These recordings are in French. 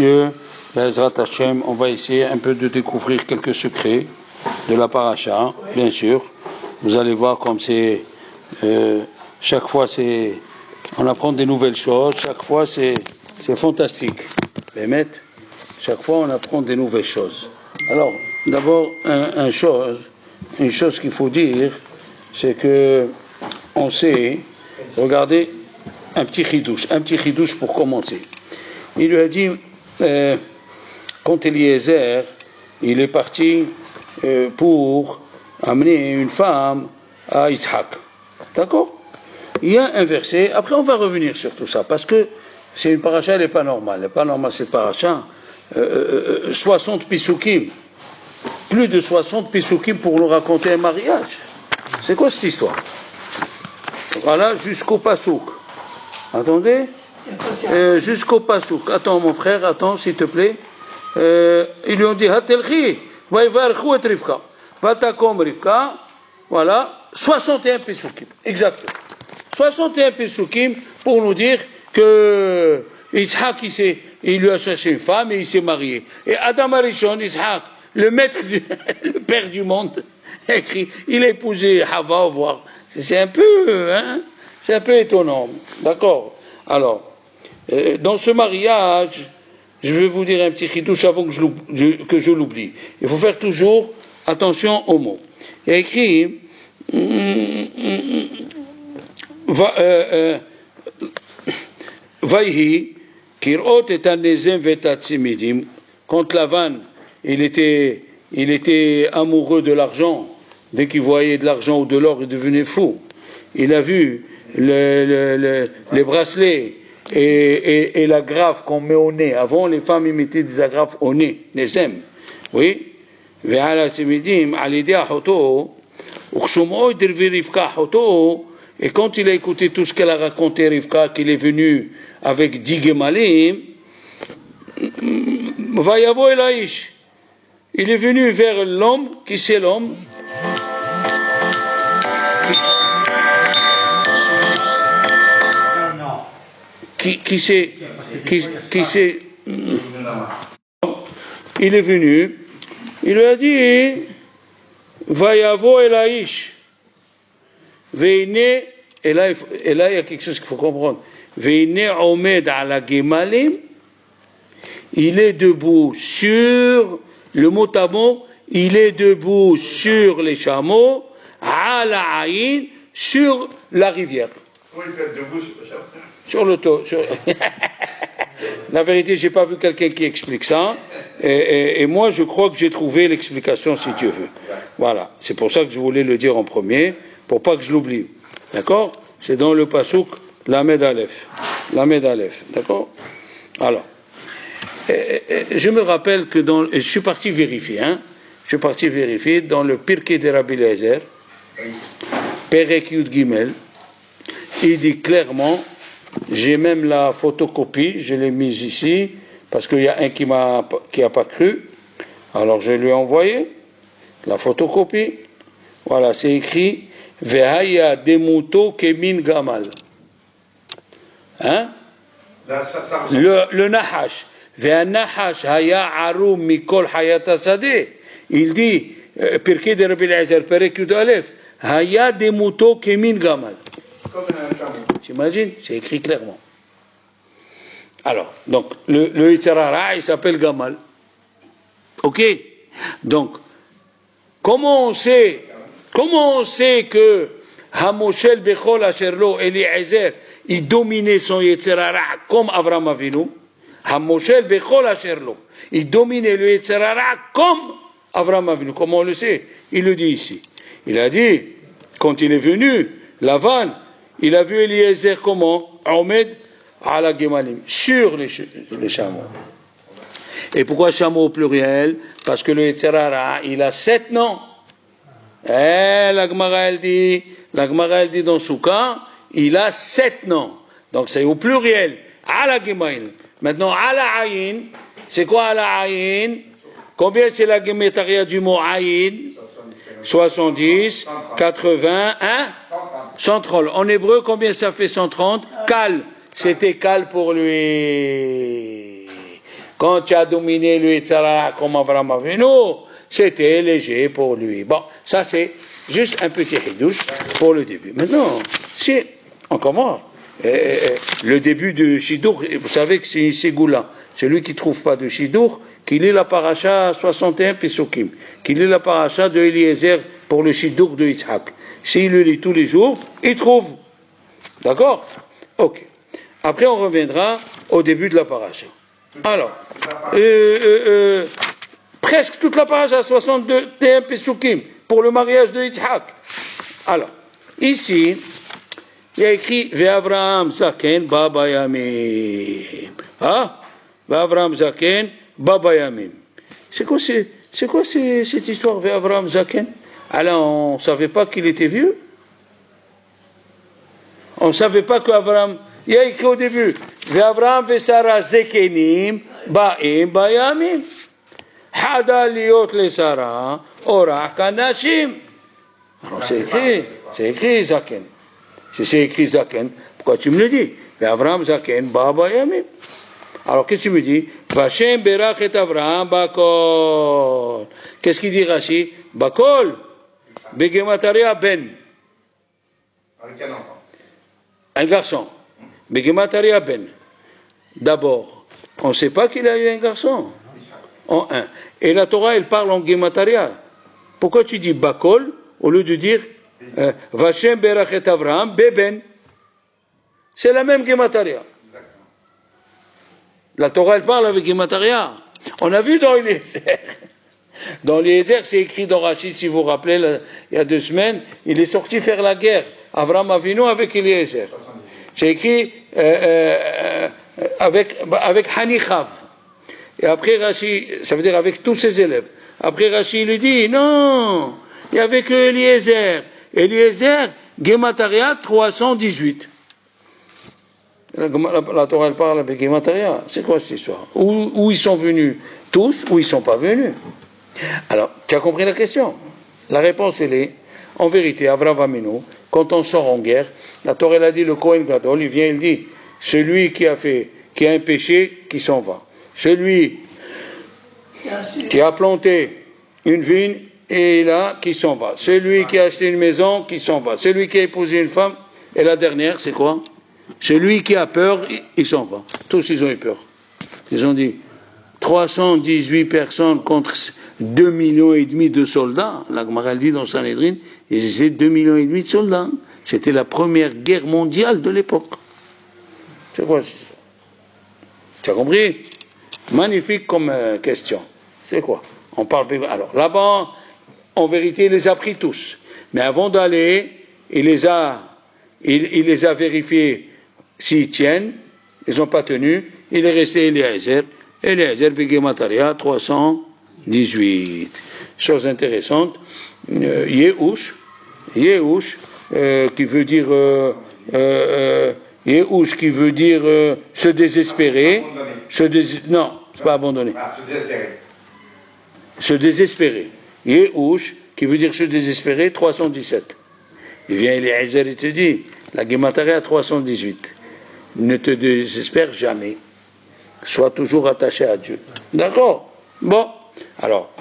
messieurs, Bezrat Hashem, on va essayer un peu de découvrir quelques secrets de la paracha, bien sûr. Vous allez voir comme c'est, chaque fois on apprend des nouvelles choses, chaque fois c'est fantastique. Bémet, chaque fois on apprend des nouvelles choses. Alors, d'abord, une chose qu'il faut dire, c'est que on sait, regardez, un petit chidouche pour commencer. Il lui a dit, quand Eliezer, il est parti pour amener une femme à Yitzhak. D'accord? Il y a un verset, après on va revenir sur tout ça, parce que c'est une paracha, elle n'est pas normale. Elle n'est pas normale cette paracha. 60 pisukim, plus de 60 pisukim pour nous raconter un mariage. C'est quoi cette histoire? Voilà, jusqu'au pasouk. Attendez, jusqu'au pasouk. Attends mon frère, attends s'il te plaît. Ils lui ont dit Hatelchi, Vaivarchou et Rivka. Vatakom Rivka, voilà, 61 pisukim, exactement. 61 pisukim pour nous dire que Yitzhak, il lui a cherché une femme et il s'est marié. Et Adam Arishon, Yitzhak, le père du monde, écrit, il a épousé Hava, voir. C'est un peu étonnant, d'accord. Alors, dans ce mariage, je vais vous dire un petit chidouche avant que je l'oublie. Il faut faire toujours attention aux mots. Il y a écrit Vaihi kirot et anezem vetatsimidim. Quand Lavan il était amoureux de l'argent, dès qu'il voyait de l'argent ou de l'or, il devenait fou. Il a vu les bracelets et l'agrafe qu'on met au nez. Avant, les femmes y mettaient des agrafes au nez, les aiment. Oui. Et quand il a écouté tout ce qu'elle a raconté, Rivka, qu'il est venu avec 10 gemalim, Vayavo Elaïch, il est venu vers l'homme, qui c'est l'homme? Qui c'est il est venu, il lui a dit Vayavo Elaïch. Veine, et là il y a quelque chose qu'il faut comprendre. Veine omed ala gemalim, il est debout sur le mot à mot, il est debout sur les chameaux, ala aïn, sur la rivière. Oui, il est debout sur le toit. La vérité, j'ai pas vu quelqu'un qui explique ça, et moi je crois que j'ai trouvé l'explication si Dieu veut. Voilà, c'est pour ça que je voulais le dire en premier, pour pas que je l'oublie. D'accord? C'est dans le pasouk Lamed Aleph. Lamed Aleph. D'accord? Alors, je me rappelle que je suis parti vérifier, dans le Pirkei de Rabbi Eliezer, Perek Yud Gimel, il dit clairement, j'ai même la photocopie, je l'ai mise ici, parce qu'il y a un qui a pas cru, alors je lui ai envoyé la photocopie. Voilà, c'est écrit Vehaya demuto kemin gamal. Hein? Le Nahash. Veha Nahash haya arum mikol hayata sadeh. Il dit, Pirkei de Rabbi Eliezer, Perek Yud Aleph, haya demuto kemin gamal. T'imagines? C'est écrit clairement. Alors, donc, le Yetzer Hara, il s'appelle Gamal. Ok? Donc, comment on sait que Hamoshel Bechol Asherlo, Eliezer, il dominait son Yetzer Hara comme Avram Avinu? Hamoshel Bechol Asherlo, il dominait le Yetzer Hara comme Avram Avinu. Comment on le sait? Il le dit ici. Il a dit, quand il est venu, Lavan, il a vu Eliezer comment? Omed ala gemalim, sur les chameaux. Et pourquoi chameau au pluriel? Parce que le Yetzer Hara, il a 7 noms. La Gemara elle dit dans Souka, il a 7 noms. Donc c'est au pluriel. Ala gemalim. Maintenant, ala ayin, c'est quoi ala ayin? Combien c'est la gématria du mot ayin? 70, 80, 130. En hébreu, combien ça fait 130? Kal. C'était Kal pour lui. Quand tu as dominé le Yitzhara comme Avraham Avinu, c'était léger pour lui. Bon, ça c'est juste un petit hidouche pour le début. Maintenant, si on commence, le début de Shidour, vous savez que c'est Ségoula. Celui qui ne trouve pas de Shidour, qu'il lit la paracha 61 Pesukim, qu'il lit la paracha de Eliezer pour le Shidour de Yitzhak. S'il le lit tous les jours, il trouve. D'accord? Ok. Après, on reviendra au début de la paracha. Alors, presque toute la paracha 62 Pesukim pour le mariage de Yitzhak. Alors, ici, il y a écrit Ve'Avraham Zaken Baba Yamim. Ah? Ve'Avraham Zaken Baba Yamim. C'est quoi cette histoire Ve'Avraham Zaken? Alors, on ne savait pas qu'il était vieux? On ne savait pas qu'Avraham. Il y a écrit au début Ve'Avraham Ve'Sara Zekenim Ba'im Bayamim. Hada liot le Sara Orach Kanashim. Alors, c'est écrit Zaken. Si c'est écrit Zaken, pourquoi tu me le dis? Avraham Zaken, Baba Yamim. Alors qu'est-ce que tu me dis? Vashem Berach et Avraham Bakol. Qu'est-ce qu'il dit Rashi? Bakol. Begemataria Ben. Avec un enfant. Un garçon. Begemataria Ben. D'abord, on ne sait pas qu'il a eu un garçon. En un. Et la Torah, elle parle en Gemataria. Pourquoi tu dis Bakol au lieu de dire Vashem Berachet Avraham Beben? C'est la même Gemataria. La Torah, elle parle avec Gemataria. On a vu dans Eliezer. Dans Eliezer, c'est écrit dans Rachid, si vous vous rappelez, il y a 2 semaines, il est sorti faire la guerre. Avraham Avinu avec Eliezer. C'est écrit avec Hanichav. Et après Rachid, ça veut dire avec tous ses élèves. Après Rachid, il dit, non, il n'y avait que Eliezer. Eliezer, Gemataria 318. La Torah elle parle avec Gemataria. C'est quoi cette histoire? Où ils sont venus tous, ou ils ne sont pas venus? Alors, tu as compris la question? La réponse elle est, en vérité, Avraham Avinu, quand on sort en guerre, la Torah elle a dit, le Kohen Gadol, il vient, il dit, celui qui a un péché, qui s'en va. Celui qui a planté une vigne, et là, qui s'en va. Celui qui a acheté une maison, qui s'en va. Celui qui a épousé une femme, et la dernière, c'est quoi? Celui qui a peur, il s'en va. Tous, ils ont eu peur. Ils ont dit, 318 personnes contre 2,5 millions de soldats. La Gemara dit dans Sanhedrin, ils étaient 2,5 millions de soldats. C'était la première guerre mondiale de l'époque. C'est quoi? Tu as compris? Magnifique comme question. C'est quoi? On parle. Alors là-bas, en vérité, il les a pris tous. Mais avant d'aller, il les a vérifiés s'ils tiennent. Ils n'ont pas tenu. Il est resté Eliezer. Eliezer, Begemataria, 318. Chose intéressante. Yehush, qui veut dire Yehush, qui veut dire se désespérer. Non, c'est pas abandonner. Se désespérer. Yehush, qui veut dire se désespérer, 317. Il vient Eliezer, il te dit, la Gemataria 318. Ne te désespère jamais. Sois toujours attaché à Dieu. D'accord? Bon. Alors.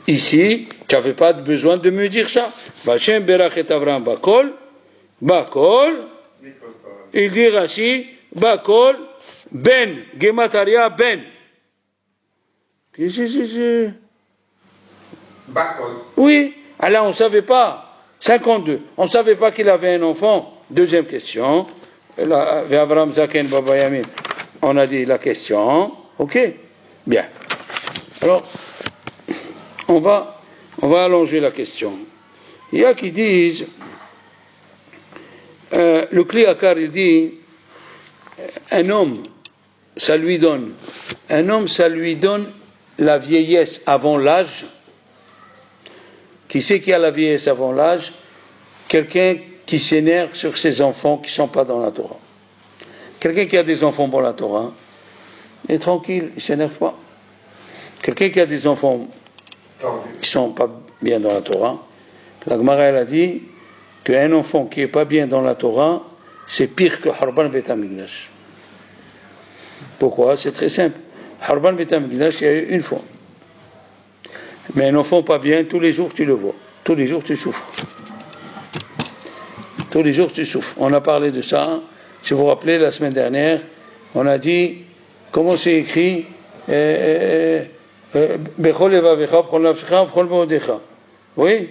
Ici, tu n'avais pas besoin de me dire ça. Vashem Berachet Avraham Bakol. Il dit Rashi, Bakol, Ben, Gemataria, Ben. Bakol. Oui. Alors, on ne savait pas. 52. On ne savait pas qu'il avait un enfant. Deuxième question. Avraham Zaken Baba Yamin. On a dit la question. Ok? Bien. Alors, on va allonger la question. Il y a qui disent, le Kli Yakar, il dit, un homme, ça lui donne la vieillesse avant l'âge. Qui c'est qui a la vieillesse avant l'âge? Quelqu'un qui s'énerve sur ses enfants qui ne sont pas dans la Torah. Quelqu'un qui a des enfants dans la Torah, il est tranquille, il ne s'énerve pas. Quelqu'un qui a des enfants qui ne sont pas bien dans la Torah, la Gemara elle a dit qu'un enfant qui n'est pas bien dans la Torah, c'est pire que Harban Bet Hamikdash. Pourquoi? C'est très simple. Harban Beit HaMikdash, il y a eu une fois. Mais un enfant pas bien, tous les jours tu le vois. Tous les jours tu souffres. Tous les jours tu souffres. On a parlé de ça. Si vous vous rappelez, la semaine dernière, on a dit comment c'est écrit Bechol levavecha, bechol nafshecha, bechol meodecha. Oui?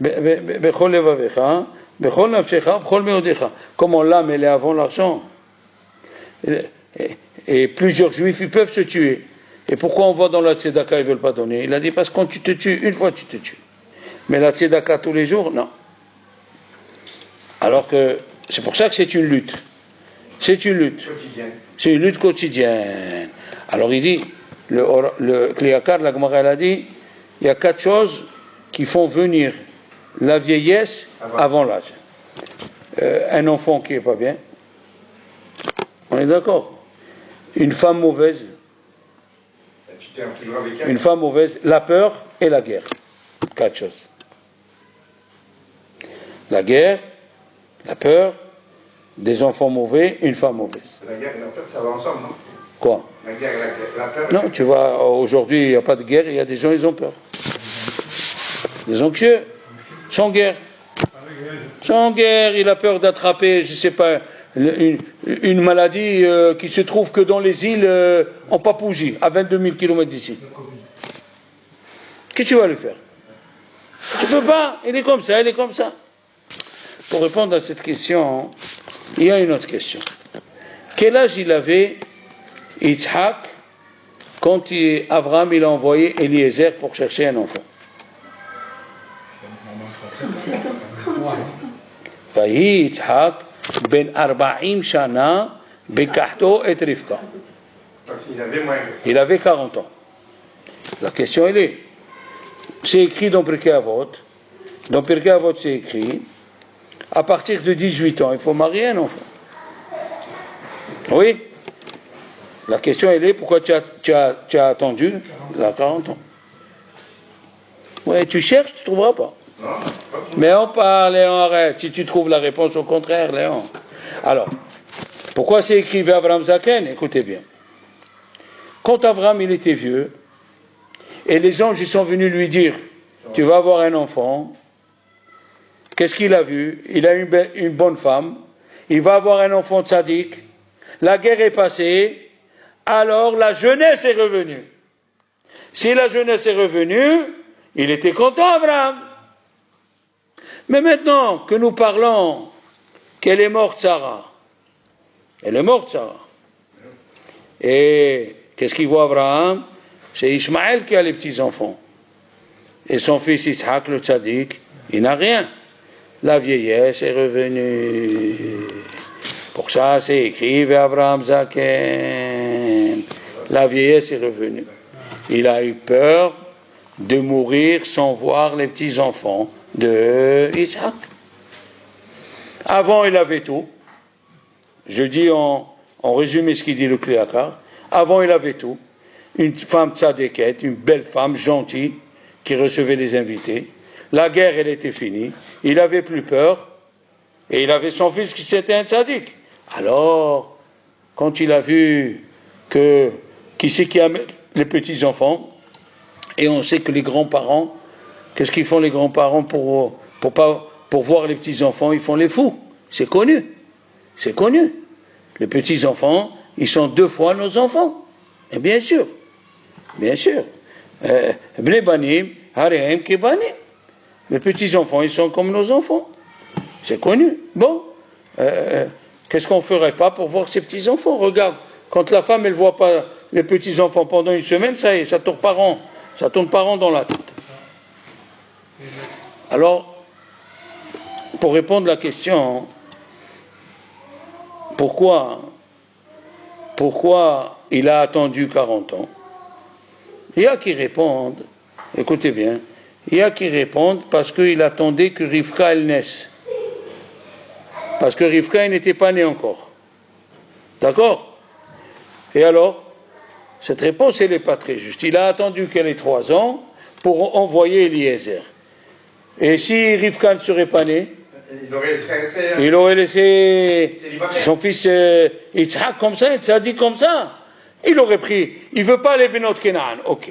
Bechol levavecha, bechol nafshecha, bechol meodecha. Comment l'âme elle est avant l'argent. Et plusieurs juifs ils peuvent se tuer. Et pourquoi on voit dans la tzedaka ils ne veulent pas donner? Il a dit parce que quand tu te tues, une fois tu te tues. Mais la tzedaka tous les jours, non. Alors que c'est pour ça que c'est une lutte. C'est une lutte. C'est une lutte quotidienne. Alors il dit, le Kliakar, la Gemara elle a dit, il y a 4 choses qui font venir la vieillesse avant l'âge. Un enfant qui n'est pas bien. On est d'accord? Une femme mauvaise. Une femme mauvaise, la peur et la guerre. 4 choses. La guerre, la peur, des enfants mauvais, une femme mauvaise. La guerre et la peur, ça va ensemble, non? Quoi? La guerre et la peur. Non, tu vois, aujourd'hui, il n'y a pas de guerre, il y a des gens, ils ont peur. Des anxieux, sans guerre. Sans guerre, il a peur d'attraper, je ne sais pas, une maladie qui se trouve que dans les îles en Papouasie, à 22 000 km d'ici. Qu'est-ce que tu vas lui faire? Tu peux pas, il est comme ça, il est comme ça. Pour répondre à cette question, il y a une autre question. Quel âge il avait Yitzhak quand Abraham il a envoyé Eliezer pour chercher un enfant? Vahi Yitzhak ben 40 shana bekahto et Rivka. Il avait 40 ans. La question elle est, c'est écrit dans Pirkei Avot. Dans Pirkei Avot c'est écrit, à partir de 18 ans, il faut marier un enfant. Oui. La question elle est, pourquoi tu as attendu? Il a 40 ans. Oui, tu cherches, tu ne trouveras pas. Mais on parle et on arrête. Si tu trouves la réponse au contraire, Léon. Alors, pourquoi c'est écrit Avraham Zaken? Écoutez bien. Quand Avraham il était vieux, et les anges ils sont venus lui dire, tu vas avoir un enfant, qu'est-ce qu'il a vu? Il a une bonne femme, il va avoir un enfant tzaddik, la guerre est passée, alors la jeunesse est revenue. Si la jeunesse est revenue, il était content Avraham. Mais maintenant que nous parlons qu'elle est morte Sarah, elle est morte Sarah. Et qu'est-ce qu'il voit Abraham? C'est Ishmaël qui a les petits-enfants. Et son fils Yitzhak, le tzaddik, il n'a rien. La vieillesse est revenue. Pour ça, c'est écrit Abraham Zaken. La vieillesse est revenue. Il a eu peur de mourir sans voir les petits-enfants de Yitzhak. Avant, il avait tout. Je dis en résumé ce qu'il dit le Kliakar. Avant, il avait tout. Une femme tzadékette, une belle femme gentille qui recevait les invités. La guerre, elle était finie. Il n'avait plus peur. Et il avait son fils qui c'était un tzaddik. Alors, quand il a vu qui c'est qui a les petits-enfants, et on sait que les grands-parents, qu'est-ce qu'ils font les grands-parents pour voir les petits-enfants? Ils font les fous. C'est connu. C'est connu. Les petits-enfants, ils sont 2 fois nos enfants. Et bien sûr. Bien sûr. Bnei banim, harehem kebanim. Les petits-enfants, ils sont comme nos enfants. C'est connu. Bon. Qu'est-ce qu'on ne ferait pas pour voir ces petits-enfants? Regarde, quand la femme, elle ne voit pas les petits-enfants pendant une semaine, ça y est, ça tourne pas rond dans la tête. Alors, pour répondre à la question, pourquoi il a attendu 40 ans? Il y a qui répondent, écoutez bien, il y a qui répondent parce qu'il attendait que Rivka elle naisse. Parce que Rivka elle n'était pas née encore. D'accord? Et alors, cette réponse elle n'est pas très juste. Il a attendu qu'elle ait 3 ans pour envoyer Eliezer. Et si Rivka ne serait pas née, il aurait laissé son fils Yitzhak comme ça, il s'est dit comme ça. Il aurait pris, il ne veut pas les Benot Kenaan, ok.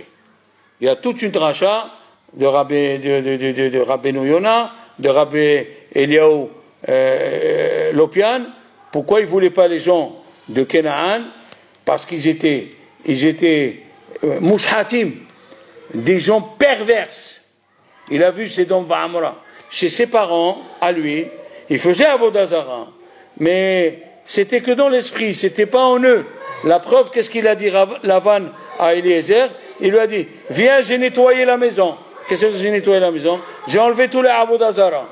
Il y a toute une dracha de Rabbeinu Yona, de Rabbi Eliaou Lopian. Pourquoi il ne voulait pas les gens de Kenaan? Parce qu'ils étaient mouchatim, des gens perverses. Il a vu Sedom Va'amora chez ses parents, à lui, il faisait Avodah Zara, mais c'était que dans l'esprit, c'était pas en eux. La preuve, qu'est-ce qu'il a dit Lavan à Eliezer? Il lui a dit, viens, j'ai nettoyé la maison. Qu'est-ce que j'ai nettoyé la maison? J'ai enlevé tous les Avodah Zara.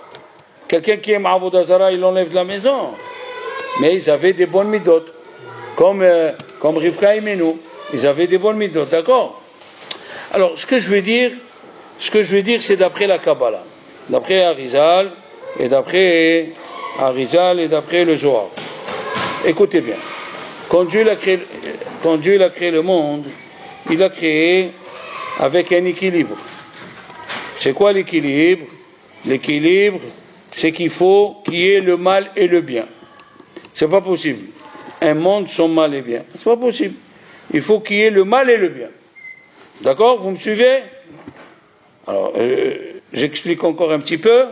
Quelqu'un qui aime Avodah Zara, il l'enlève de la maison. Mais ils avaient des bonnes midot, comme Rivka et Menou. Ils avaient des bonnes midot, d'accord? Alors, ce que je veux dire, c'est d'après la Kabbalah, d'après Arizal, et d'après le Zohar. Écoutez bien. Quand Dieu a créé le monde, il l'a créé avec un équilibre. C'est quoi l'équilibre? L'équilibre, c'est qu'il faut qu'il y ait le mal et le bien. C'est pas possible. Un monde sans mal et bien. C'est pas possible. Il faut qu'il y ait le mal et le bien. D'accord? Vous me suivez? Alors, j'explique encore un petit peu.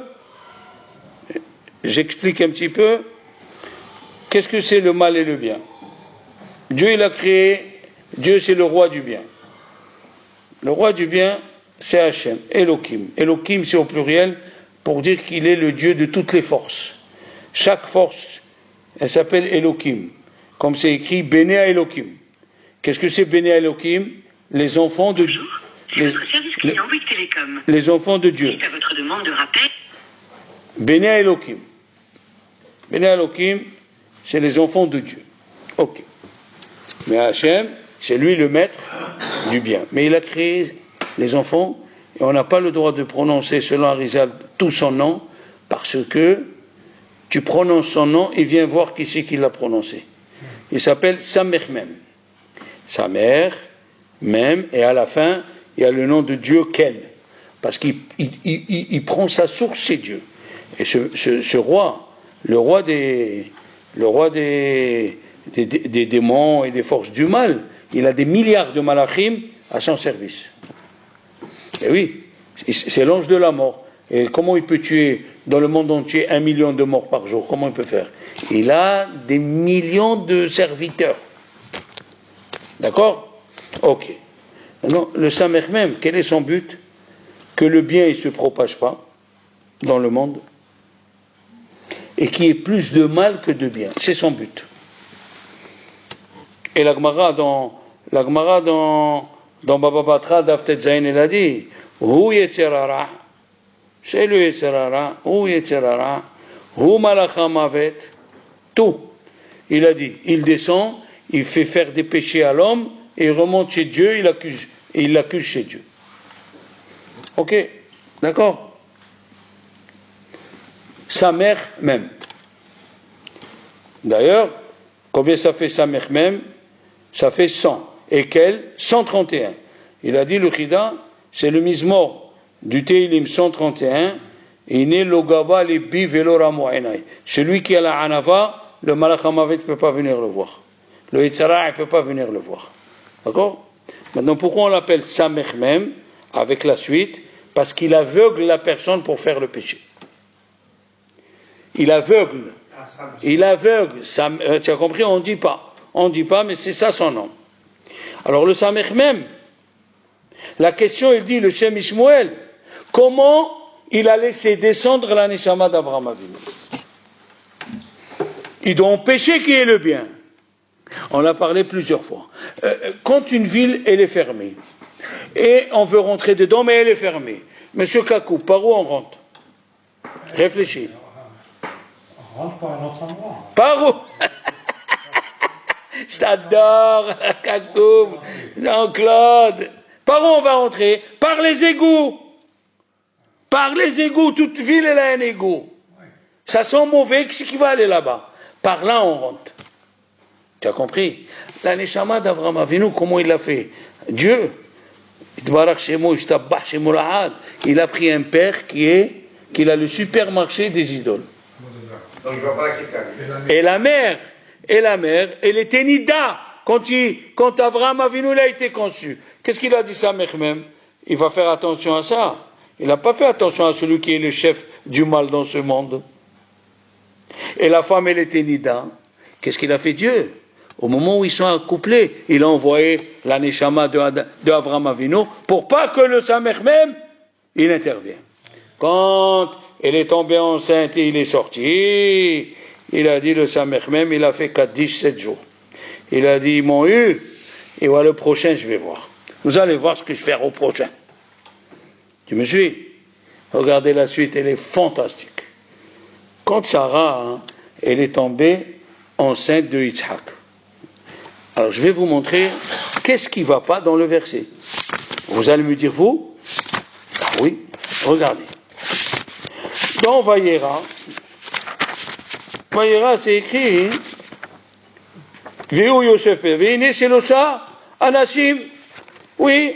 Qu'est-ce que c'est le mal et le bien? Dieu, il a créé, Dieu c'est le roi du bien. Le roi du bien, c'est Hachem, Elohim. Elohim, c'est au pluriel pour dire qu'il est le Dieu de toutes les forces. Chaque force, elle s'appelle Elohim. Comme c'est écrit, Béné Elohim. Qu'est-ce que c'est Béné Elohim? Les enfants de Dieu. Les enfants de Dieu. À votre demande de rappel. Béné Elohim. Béné Elohim, c'est les enfants de Dieu. Ok. Mais Hachem, c'est lui le maître du bien. Mais il a créé les enfants, et on n'a pas le droit de prononcer, selon Arizal, tout son nom, parce que tu prononces son nom et viens voir qui c'est qui l'a prononcé. Il s'appelle Samer Mem. Samer, Mem, et à la fin, il y a le nom de Dieu Kel. Parce qu'il prend sa source, c'est Dieu. Et ce roi, le roi des démons et des forces du mal, il a des milliards de malachim à son service. Et oui, c'est l'ange de la mort. Et comment il peut tuer dans le monde entier 1 million de morts par jour? Comment il peut faire? Il a des millions de serviteurs. D'accord? Ok. Maintenant, le Samer même, quel est son but? Que le bien ne se propage pas dans le monde et qu'il y ait plus de mal que de bien. C'est son but. Et la Gemara dans Baba Batra d'Aftet Zayin, elle a dit, Hu Yetzerara, c'est le Yetzerara, Hu Yetzerara, Hu Malachamavet, tout. Il a dit, il descend, il fait faire des péchés à l'homme, et il remonte chez Dieu, il l'accuse chez Dieu. Ok, d'accord? Sa mère même. D'ailleurs, combien ça fait sa mère même? Ça fait 100. Et quel? 131. Il a dit le Chida, c'est le Mizmor du Teilim 131. Iné logaba libi velo ramo enai. Celui qui a la Hanava, le Malach HaMavet ne peut pas venir le voir. Le Yitzhara ne peut pas venir le voir. D'accord? Maintenant, pourquoi on l'appelle Samech même, avec la suite? Parce qu'il aveugle la personne pour faire le péché. Il aveugle. Tu as compris? On ne dit pas, mais c'est ça son nom. Alors le Samech même, la question, il dit, le Shem Ishmuel, comment il a laissé descendre la Neshama d'Avraham Avinu? Il doit empêcher qu'il y ait le bien. On a parlé plusieurs fois. Quand une ville, elle est fermée, et on veut rentrer dedans, mais elle est fermée. Monsieur Kakou, par où on rentre? Réfléchis. On rentre par un autre endroit. Par où? Je t'adore, Kakou, Jean-Claude. Par où on va rentrer? Par les égouts. Par les égouts. Toute ville, elle a un égout. Ça sent mauvais, qu'est-ce qui va aller là-bas? Par là, on rentre. Tu as compris? La Neshama d'Avraham Avinu, comment il l'a fait? Dieu, il a pris un père qu'il a le supermarché des idoles. Donc il ne va pas la quitter. Et la mère, elle était Nida. quand Abraham Avinu a été conçu, qu'est-ce qu'il a dit ça même? Il va faire attention à ça. Il n'a pas fait attention à celui qui est le chef du mal dans ce monde. Et la femme, elle était Nida. Qu'est-ce qu'il a fait Dieu? Au moment où ils sont accouplés, il a envoyé la Neshama de Abraham Avinu pour pas que le Samech même, il intervienne. Quand elle est tombée enceinte et il est sorti, il a dit le Samech même, il a fait Kaddish 7 jours. Il a dit, ils m'ont eu, et voilà le prochain, je vais voir. Vous allez voir ce que je vais faire au prochain. Tu me suis? Regardez la suite, elle est fantastique. Quand Sarah, elle est tombée enceinte de Yitzhak. Alors je vais vous montrer qu'est-ce qui ne va pas dans le verset. Vous allez me dire, vous? Ah oui, regardez. Dans Vayera, c'est écrit, Veu Yosef, Veine Shelosha, Anashim, oui,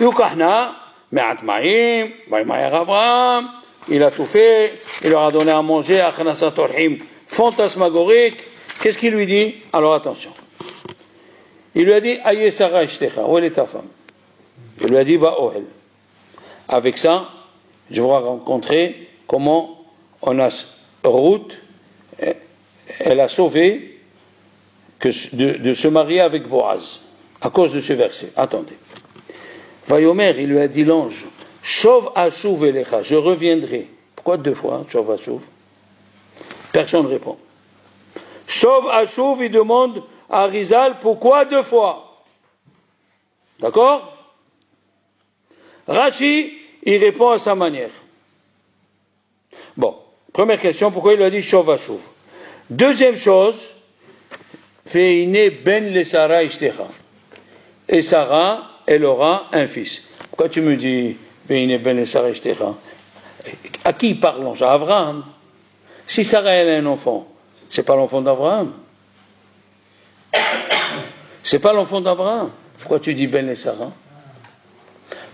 Yukahna, Me'at Ma'im, Vaymayer Avraham, il a tout fait, il leur a donné à manger, Achnasat Orhim, fantasmagorique. Qu'est-ce qu'il lui dit? Alors attention. Il lui a dit, Aye Sarah Ishtecha, où est ta femme? Il lui a dit, Ba Ohel. Avec ça, je vais rencontrer comment on a Ruth, elle a sauvé de se marier avec Boaz, à cause de ce verset. Attendez. Vayomer, il lui a dit l'ange, Shov Ashuv Elecha, je reviendrai. Pourquoi 2 fois, Shov Ashuv? Personne ne répond. Shov Ashuv, il demande à Rizal, pourquoi 2 fois? D'accord? Rashi, il répond à sa manière. Bon, première question, pourquoi il a dit Shov Ashuv? Deuxième chose, Veine ben le Sarah Ishtecha. Et Sarah, elle aura un fils. Pourquoi tu me dis Veine ben le Sarah Ishtecha? À qui parlons? À Abraham. Si Sarah elle a un enfant, c'est pas l'enfant d'Abraham. C'est pas l'enfant d'Abraham. Pourquoi tu dis Ben le Sarah?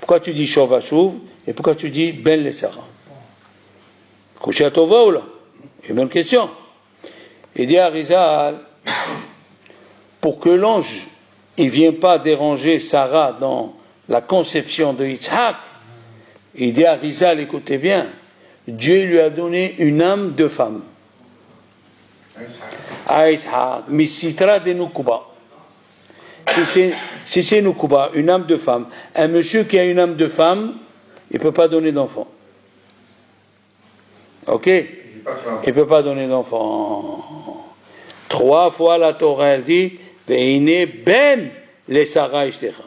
Pourquoi tu dis Shov Ashuv? Et pourquoi tu dis Ben le Sarah? Koucha Tova ou là? Une bonne question. Il dit à Rizal, pour que l'ange il ne vienne pas déranger Sarah dans la conception de Yitzhak, il dit à Rizal, écoutez bien, Dieu lui a donné une âme de femme. À Yitzhak, Misitra de Nukuba. Si c'est Nukuba, une âme de femme, un monsieur qui a une âme de femme, il ne peut pas donner d'enfant. Ok? Il ne peut pas donner d'enfant. 3 fois la Torah, elle dit, Veine ben le Sarah Ishtecha.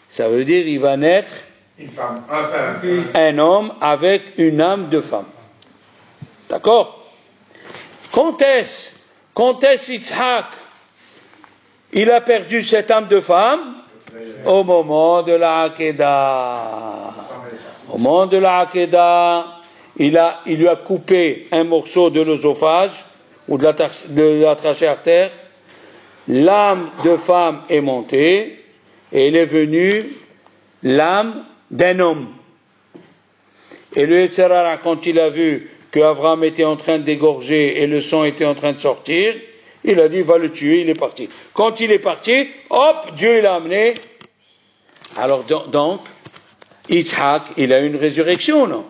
Ça veut dire, il va naître une femme, un homme avec une âme de femme. D'accord? Quand est-ce Yitzhak, il a perdu cette âme de femme? Au moment de la Hakeda. Au moment de la Hakeda, il lui a coupé un morceau de l'œsophage ou de la trachée artère. L'âme de femme est montée et elle est venue l'âme d'un homme. Et le Yetzer Hara, quand il a vu qu'Abraham était en train d'égorger et le sang était en train de sortir, il a dit, va le tuer, il est parti. Quand il est parti, hop, Dieu l'a amené. Alors donc, Yitzhak, il a eu une résurrection, non?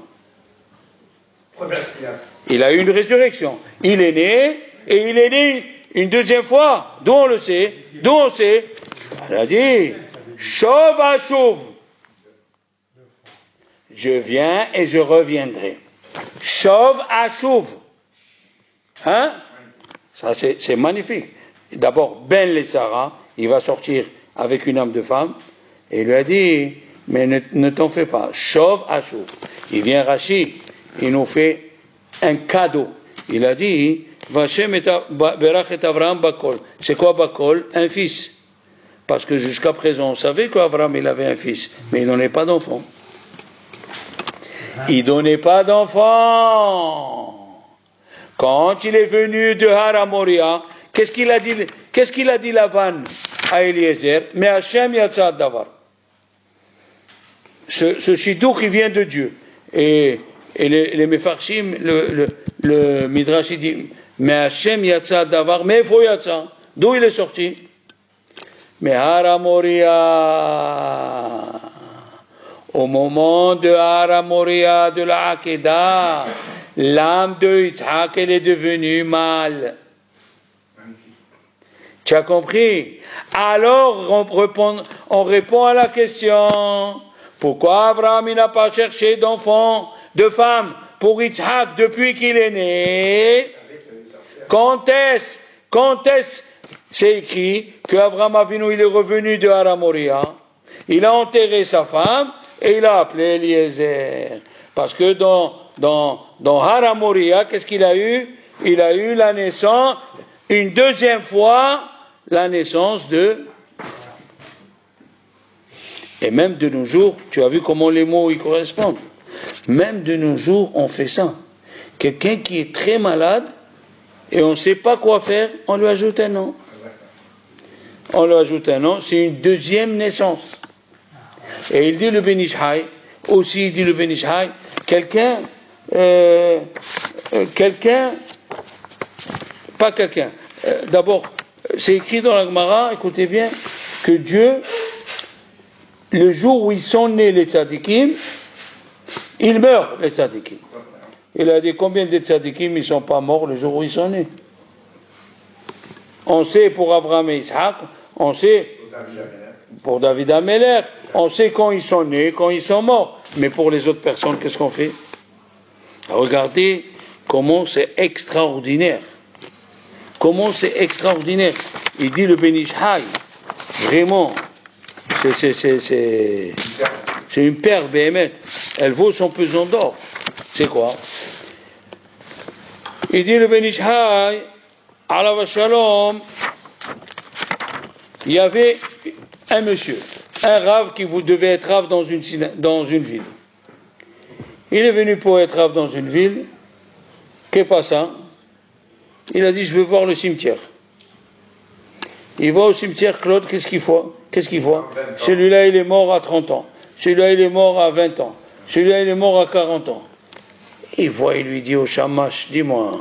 Il a eu une résurrection. Il est né, et il est né une deuxième fois. D'où on le sait? D'où on sait? Elle a dit, Shov Ashuv. Je viens et je reviendrai. Shov Ashuv. Hein? Ça, c'est magnifique. D'abord, Ben le Sarah, il va sortir avec une âme de femme, et il lui a dit, mais ne t'en fais pas. Shov Ashuv. Il vient Rashi, il nous fait un cadeau. Il a dit, Vashem berach et Avraham bakol. C'est quoi bakol? Un fils. Parce que jusqu'à présent, on savait qu'Avraham, il avait un fils, mais il n'en est pas d'enfant. Il donnait pas d'enfant. Quand il est venu de Har Moria, qu'est-ce qu'il a dit Lavan à Eliezer? Mais Hachem Yatzad Davar. Ce shidduch, il vient de Dieu. Et les Mefarshim, le Midrash, il dit, mais Hachem Yatzad Davar, mais il faut Yatzad. D'où il est sorti? Mais Hara Moria, au moment de Hara Moria, de la Akedah, l'âme de Yitzhak, elle est devenue mâle. Tu as compris? Alors on répond à la question, pourquoi Abraham il n'a pas cherché d'enfant, de femme pour Yitzhak depuis qu'il est né? Quand est-ce c'est écrit que Abraham Avinu il est revenu de Hara Moria, il a enterré sa femme et il a appelé Eliezer. Parce que dans Hara Moria, qu'est-ce qu'il a eu? Il a eu la naissance, une deuxième fois, la naissance de... Et même de nos jours, tu as vu comment les mots y correspondent. Même de nos jours, on fait ça. Quelqu'un qui est très malade, et on ne sait pas quoi faire, on lui ajoute un nom. On lui ajoute un nom, c'est une deuxième naissance. Et il dit le Ben Ish Chai, aussi il dit le Ben Ish Chai, d'abord, c'est écrit dans la Gemara, écoutez bien, que Dieu, le jour où ils sont nés les tzadikim, ils meurent les tzadikim. Il a dit combien de tzadikim ils ne sont pas morts le jour où ils sont nés? On sait pour Abraham et Isaac, on sait pour David Améler, on sait quand ils sont nés, quand ils sont morts. Mais pour les autres personnes, qu'est-ce qu'on fait? Regardez comment c'est extraordinaire. Comment c'est extraordinaire. Il dit le Ben Ish Chai, vraiment, c'est une perle béhémeth. Elle vaut son pesant d'or. C'est quoi? Il dit le Ben Ish Chai, Alav Shalom, il y avait un monsieur, un rave qui devait être rave dans une ville. Il est venu pour être rave dans une ville. Qu'est-ce que ça? Il a dit, je veux voir le cimetière. Il va au cimetière, Claude, qu'est-ce qu'il voit? Celui-là, il est mort à 30 ans. Celui-là, il est mort à 20 ans. Celui-là, il est mort à 40 ans. Il voit, il lui dit au Shamash, dis-moi,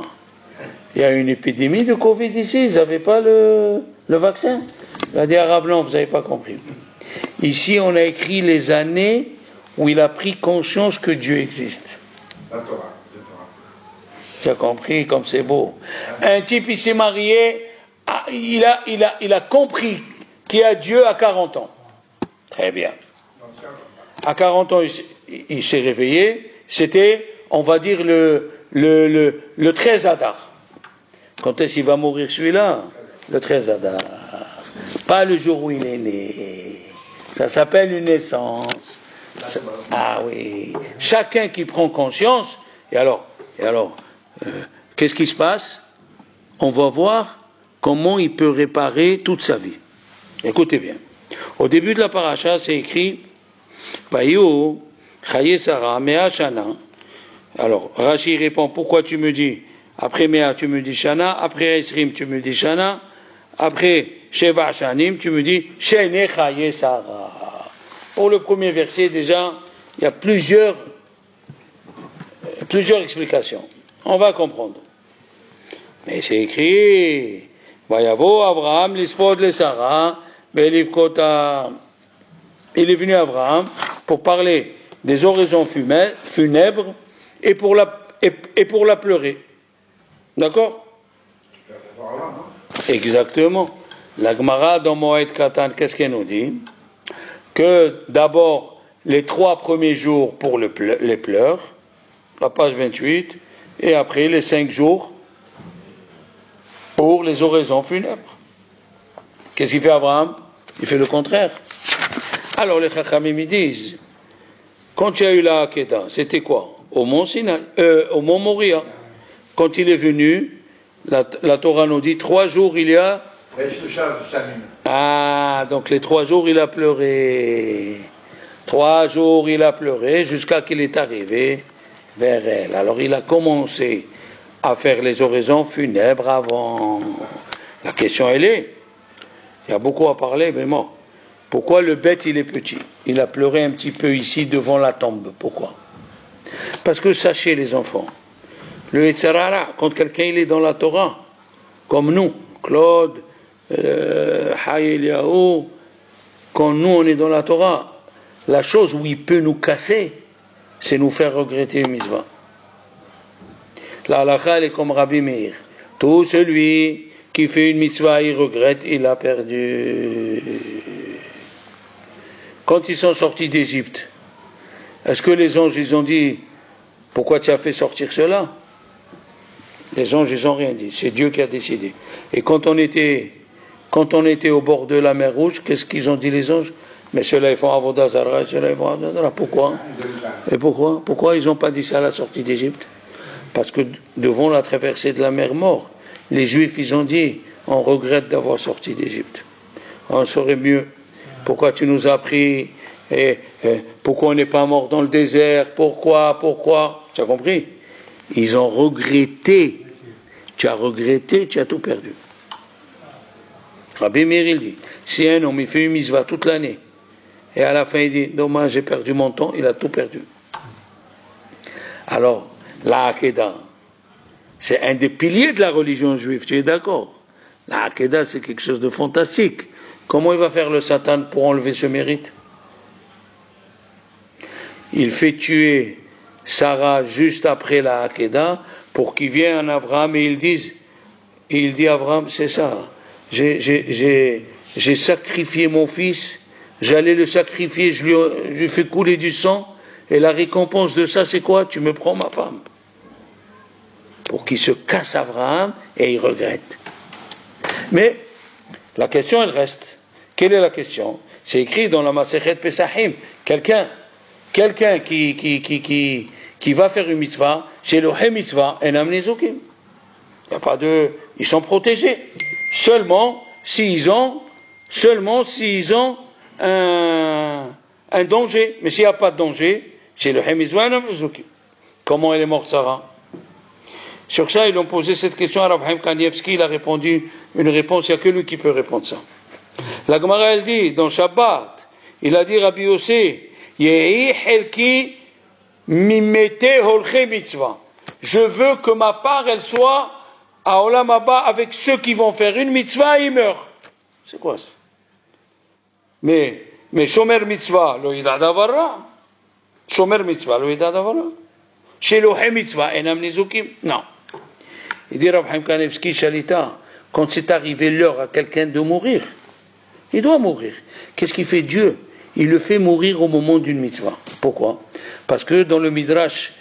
il y a une épidémie de Covid ici, ils n'avaient pas le vaccin. Il a dit, Arabe blanc, vous n'avez pas compris. Ici, on a écrit les années où il a pris conscience que Dieu existe. La Torah. Tu as compris comme c'est beau. Un type, il s'est marié, il a compris qu'il y a Dieu à 40 ans. Très bien. À 40 ans, il s'est réveillé. C'était, on va dire, le 13 Adar. Quand est-ce qu'il va mourir celui-là? Le 13 Adar. Pas le jour où il est né. Ça s'appelle une naissance. Ah oui. Chacun qui prend conscience, et alors, qu'est-ce qui se passe? On va voir comment il peut réparer toute sa vie. Écoutez bien. Au début de la paracha, c'est écrit Payu, Chaye Sarah, Mea Shana. Alors, Rashi répond, pourquoi tu me dis, après Mea, tu me dis Shana, après Esrim, tu me dis Shana, après Sheva Shanim, tu me dis Shene Chaye Sarah. Pour le premier verset, déjà, il y a plusieurs explications. On va comprendre. Mais c'est écrit Vayavo Abraham, l'Ispod, les Sarah, Belivkota. Il est venu Abraham pour parler des oraisons funèbres et pour la pleurer. D'accord? Exactement. La Gemara dans Moed Katan, qu'est-ce qu'elle nous dit? Que d'abord, les 3 premiers jours pour les pleurs, la page 28, et après les 5 jours pour les oraisons funèbres. Qu'est-ce qu'il fait Abraham? Il fait le contraire. Alors les Chachamim disent, quand il y a eu la Hakeda, c'était quoi? Au mont Moria. Quand il est venu, la Torah nous dit 3 jours il y a. Ah, donc les 3 jours il a pleuré. 3 jours il a pleuré jusqu'à qu'il est arrivé vers elle. Alors il a commencé à faire les oraisons funèbres avant. La question elle est, il y a beaucoup à parler, mais bon, pourquoi le bête il est petit? Il a pleuré un petit peu ici devant la tombe. Pourquoi? Parce que sachez les enfants, le Yetzirah, quand quelqu'un il est dans la Torah, comme nous, Claude, Eliyahu, quand nous on est dans la Torah, la chose où il peut nous casser, c'est nous faire regretter une mitzvah. La halakha, elle est comme Rabbi Meir. Tout celui qui fait une mitzvah, il regrette, il a perdu. Quand ils sont sortis d'Égypte, est-ce que les anges, ils ont dit, pourquoi tu as fait sortir cela? Les anges, ils n'ont rien dit. C'est Dieu qui a décidé. Et quand on était au bord de la mer Rouge, qu'est-ce qu'ils ont dit les anges? Mais ceux-là, ils font Avodah Zarah, ceux-là, ils font Avodah Zarah. Pourquoi? Et pourquoi ils n'ont pas dit ça à la sortie d'Égypte? Parce que devant la traversée de la mer Morte, les Juifs, ils ont dit, on regrette d'avoir sorti d'Égypte. On saurait mieux. Pourquoi tu nous as pris? Pourquoi on n'est pas mort dans le désert? Pourquoi? Tu as compris? Ils ont regretté. Tu as regretté, tu as tout perdu. Rabbi Meir, il dit, si un homme il fait une mitzvah toute l'année, et à la fin il dit, dommage, j'ai perdu mon temps, il a tout perdu. Alors, la Hakeda, c'est un des piliers de la religion juive, tu es d'accord? La Hakeda, c'est quelque chose de fantastique. Comment il va faire le Satan pour enlever ce mérite? Il fait tuer Sarah juste après la Hakeda pour qu'il vienne à Abraham et il dit à Abraham, c'est ça, j'ai sacrifié mon fils, j'allais le sacrifier, je lui ai fait couler du sang, et la récompense de ça, c'est quoi? Tu me prends ma femme. Pour qu'il se casse Abraham et il regrette. Mais la question, elle reste. Quelle est la question? C'est écrit dans la Masechet Pesachim. Quelqu'un qui va faire une mitzvah, chez le mitzvah, enam nezukim. Il n'y a pas de, ils sont protégés. Seulement s'ils ont un danger. Mais s'il n'y a pas de danger, chez le mitzvah, enam nezukim. Comment elle est morte, Sarah? Sur ça, ils ont posé cette question à Rav Chaim Kanievski, il a répondu une réponse, il n'y a que lui qui peut répondre ça. La Gemara, elle dit, dans Shabbat, il a dit Rabbi Yossé, Yehi Helki Mimete Holche Mitzvah. Je veux que ma part, elle soit à Olam Haba avec ceux qui vont faire une mitzvah et ils meurent. C'est quoi ça? Mais Shomer Mitzvah, lo yida davara. Shomer Mitzvah, lo yida davara. Chez Lohe Mitzvah, enam nizukim. Non. Il dit Rav Chaim Kanievski, Shalita, quand c'est arrivé l'heure à quelqu'un de mourir, il doit mourir. Qu'est-ce qu'il fait Dieu? Il le fait mourir au moment d'une mitzvah. Pourquoi? Parce que dans le Midrash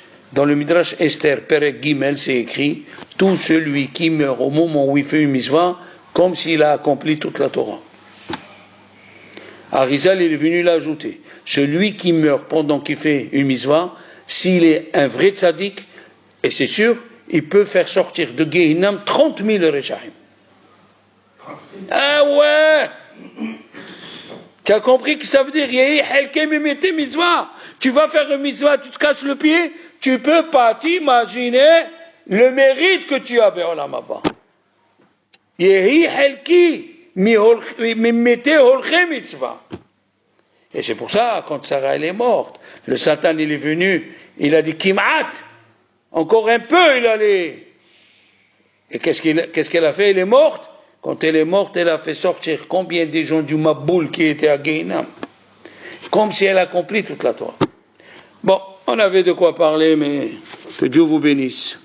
Esther, Perek Gimel, c'est écrit, tout celui qui meurt au moment où il fait une mitzvah, comme s'il a accompli toute la Torah. Arizal, il est venu l'ajouter. Celui qui meurt pendant qu'il fait une mitzvah, s'il est un vrai tzaddik, et c'est sûr, il peut faire sortir de Gehinam 30 000 Rechaim. Ah ouais! Tu as compris que ça veut dire tu vas faire une mitzvah, tu te casses le pied, tu peux pas t'imaginer le mérite que tu as be'olam haba. Yehi helki mimete holche mitzvah. Et c'est pour ça, quand Sarah elle est morte, le Satan il est venu, il a dit Kim'at, encore un peu il allait. Et qu'est-ce qu'elle a fait? Elle est morte. Quand elle est morte, elle a fait sortir combien des gens du Maboul qui étaient à Gehinam? Comme si elle accomplit toute la Torah. Bon, on avait de quoi parler, mais que Dieu vous bénisse.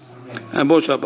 Un bon Shabbat.